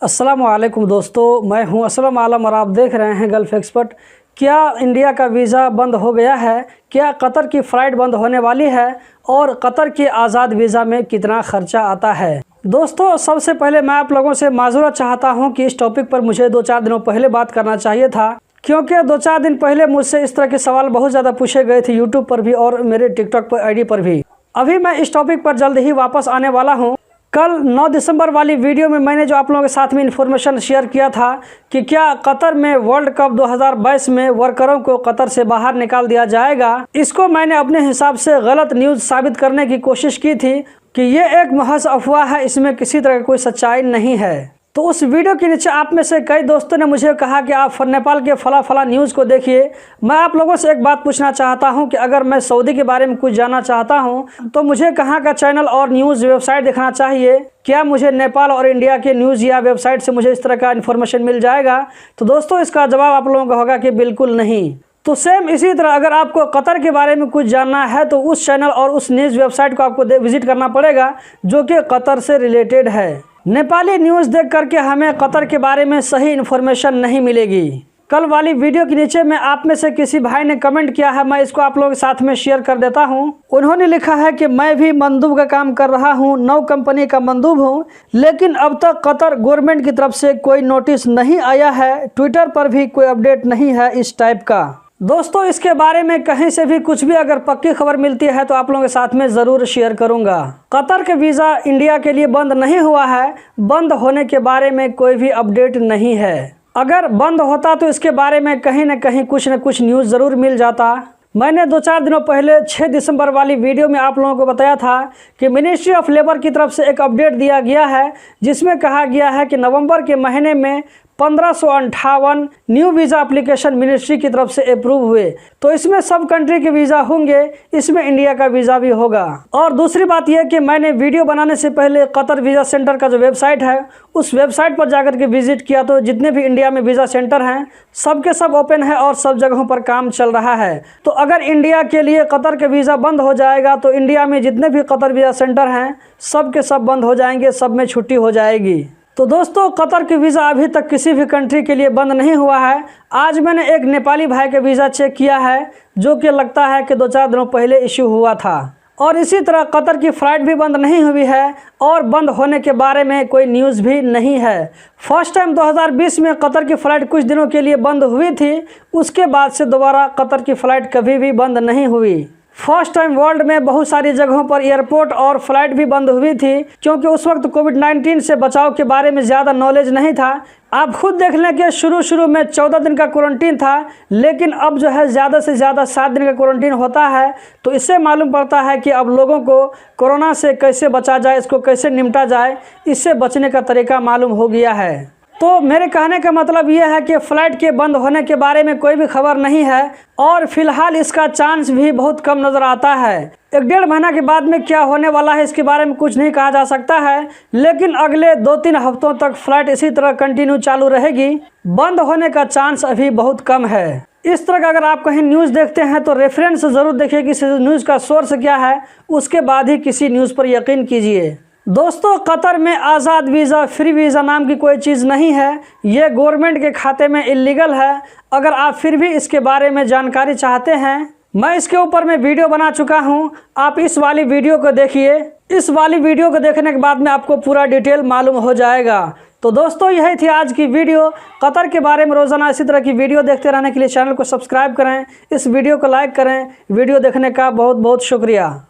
अस्सलामुअलैकुम दोस्तों, मैं हूं असलम आलम और आप देख रहे हैं गल्फ़ एक्सपर्ट। क्या इंडिया का वीज़ा बंद हो गया है? क्या कतर की फ़्लाइट बंद होने वाली है? और कतर के आज़ाद वीज़ा में कितना ख़र्चा आता है? दोस्तों, सबसे पहले मैं आप लोगों से माज़ूरत चाहता हूं कि इस टॉपिक पर मुझे 2-4 दिनों पहले बात करना चाहिए था, क्योंकि 2-4 दिन पहले मुझसे इस तरह के सवाल बहुत ज़्यादा पूछे गए थे यूट्यूब पर भी और मेरे टिकटॉक पर आईडी पर भी। अभी मैं इस टॉपिक पर जल्द ही वापस आने वाला हूं। कल 9 दिसंबर वाली वीडियो में मैंने जो आप लोगों के साथ में इन्फॉर्मेशन शेयर किया था कि क्या कतर में वर्ल्ड कप 2022 में वर्करों को कतर से बाहर निकाल दिया जाएगा, इसको मैंने अपने हिसाब से गलत न्यूज़ साबित करने की कोशिश की थी कि ये एक महज अफवाह है, इसमें किसी तरह की कोई सच्चाई नहीं है। तो उस वीडियो के नीचे आप में से कई दोस्तों ने मुझे कहा कि आप नेपाल के फला न्यूज़ को देखिए। मैं आप लोगों से एक बात पूछना चाहता हूं कि अगर मैं सऊदी के बारे में कुछ जानना चाहता हूं तो मुझे कहां का चैनल और न्यूज़ वेबसाइट देखना चाहिए? क्या मुझे नेपाल और इंडिया के न्यूज़ या वेबसाइट से मुझे इस तरह का इन्फॉर्मेशन मिल जाएगा? तो दोस्तों, इसका जवाब आप लोगों का होगा कि बिल्कुल नहीं। तो सेम इसी तरह अगर आपको कतर के बारे में कुछ जानना है तो उस चैनल और उस न्यूज़ वेबसाइट को आपको विजिट करना पड़ेगा जो कि कतर से रिलेटेड है। नेपाली न्यूज़ देख करके हमें कतर के बारे में सही इन्फॉर्मेशन नहीं मिलेगी। कल वाली वीडियो के नीचे में आप में से किसी भाई ने कमेंट किया है, मैं इसको आप लोगों के साथ में शेयर कर देता हूं। उन्होंने लिखा है कि मैं भी मंदूब का काम कर रहा हूं, नौ कंपनी का मंदूब हूं, लेकिन अब तक कतर गवर्नमेंट की तरफ से कोई नोटिस नहीं आया है, ट्विटर पर भी कोई अपडेट नहीं है इस टाइप का। दोस्तों, इसके बारे में कहीं से भी कुछ भी अगर पक्की खबर मिलती है तो आप लोगों के साथ में ज़रूर शेयर करूंगा। कतर के वीज़ा इंडिया के लिए बंद नहीं हुआ है, बंद होने के बारे में कोई भी अपडेट नहीं है। अगर बंद होता तो इसके बारे में कहीं न कहीं कुछ न कुछ न्यूज़ ज़रूर मिल जाता। मैंने 2-4 दिनों पहले 6 दिसंबर वाली वीडियो में आप लोगों को बताया था कि मिनिस्ट्री ऑफ लेबर की तरफ से एक अपडेट दिया गया है जिसमें कहा गया है कि नवंबर के महीने में 1558 न्यू वीज़ा एप्लीकेशन मिनिस्ट्री की तरफ से अप्रूव हुए। तो इसमें सब कंट्री के वीज़ा होंगे, इसमें इंडिया का वीज़ा भी होगा। और दूसरी बात यह कि मैंने वीडियो बनाने से पहले कतर वीज़ा सेंटर का जो वेबसाइट है उस वेबसाइट पर जाकर के विजिट किया, तो जितने भी इंडिया में वीज़ा सेंटर हैं सब के सब ओपन है और सब जगहों पर काम चल रहा है। तो अगर इंडिया के लिए कतर के वीज़ा बंद हो जाएगा तो इंडिया में जितने भी कतर वीज़ा सेंटर हैं सब के सब बंद हो जाएंगे, सब में छुट्टी हो जाएगी। तो दोस्तों, कतर के वीज़ा अभी तक किसी भी कंट्री के लिए बंद नहीं हुआ है। आज मैंने एक नेपाली भाई का वीज़ा चेक किया है जो कि लगता है कि 2-4 दिनों पहले इश्यू हुआ था। और इसी तरह कतर की फ़्लाइट भी बंद नहीं हुई है और बंद होने के बारे में कोई न्यूज़ भी नहीं है। फर्स्ट टाइम 2020 में कतर की फ़्लाइट कुछ दिनों के लिए बंद हुई थी, उसके बाद से दोबारा कतर की फ़्लाइट कभी भी बंद नहीं हुई। फर्स्ट टाइम वर्ल्ड में बहुत सारी जगहों पर एयरपोर्ट और फ्लाइट भी बंद हुई थी, क्योंकि उस वक्त कोविड-19 से बचाव के बारे में ज़्यादा नॉलेज नहीं था। आप खुद देख लें कि शुरू में 14 दिन का क्वारंटीन था, लेकिन अब जो है ज़्यादा से ज़्यादा 7 दिन का क्वारंटीन होता है। तो इससे मालूम पड़ता है कि अब लोगों को कोरोना से कैसे बचा जाए, इसको कैसे निपटा जाए, इससे बचने का तरीका मालूम हो गया है। तो मेरे कहने का मतलब यह है कि फ़्लाइट के बंद होने के बारे में कोई भी खबर नहीं है और फिलहाल इसका चांस भी बहुत कम नज़र आता है। 1-1.5 महीना के बाद में क्या होने वाला है इसके बारे में कुछ नहीं कहा जा सकता है, लेकिन अगले 2-3 हफ्तों तक फ़्लाइट इसी तरह कंटिन्यू चालू रहेगी। बंद होने का चांस अभी बहुत कम है। इस तरह का अगर आप कहीं न्यूज़ देखते हैं तो रेफरेंस ज़रूर देखिए कि इस न्यूज़ का सोर्स क्या है, उसके बाद ही किसी न्यूज़ पर यकीन कीजिए। दोस्तों, कतर में आज़ाद वीज़ा, फ्री वीज़ा नाम की कोई चीज़ नहीं है, ये गवर्नमेंट के खाते में इलीगल है। अगर आप फिर भी इसके बारे में जानकारी चाहते हैं, मैं इसके ऊपर में वीडियो बना चुका हूं, आप इस वाली वीडियो को देखिए। इस वाली वीडियो को देखने के बाद में आपको पूरा डिटेल मालूम हो जाएगा। तो दोस्तों, यही थी आज की वीडियो। कतर के बारे में रोज़ाना इसी तरह की वीडियो देखते रहने के लिए चैनल को सब्सक्राइब करें, इस वीडियो को लाइक करें। वीडियो देखने का बहुत बहुत शुक्रिया।